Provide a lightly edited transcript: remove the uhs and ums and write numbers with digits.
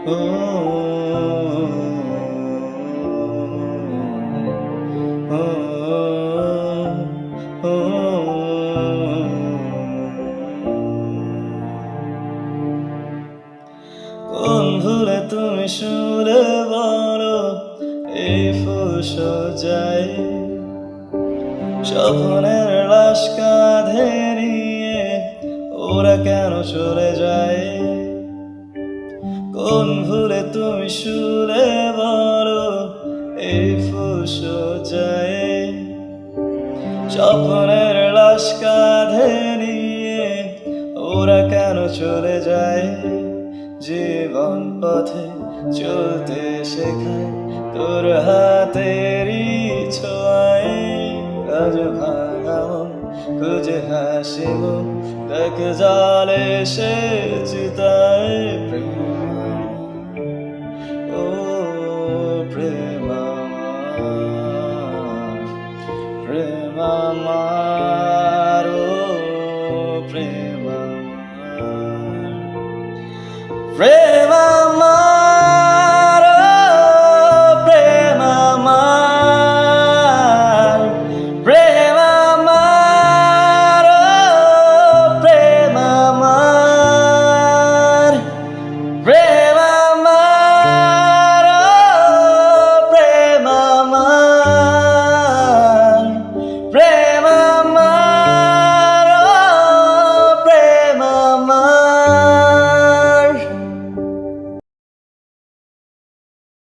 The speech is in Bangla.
ও ও ও কোন ভুলে তুমি সুরে বলো এই ফুল সজ্জায় স্বপ্নের লাশ কাঁধে নিয়ে ওরা কেন চলে যায়? কোন ভুলে তুমি সুরে বলো এই ফুল সজ্জায় স্বপ্নের লাশ কাঁধে নিয়ে ওরা কেন চলে যায়? জীবন পথে চলতে শেখায় তোর হাতেরই ছোঁয়ায়। আজ ভাঙা মন খুঁজে হাসি মুখ দেখ জলে সে চিতায়। প্রেম ও প্রেম প্রেম আমার ও প্রেম প্রেম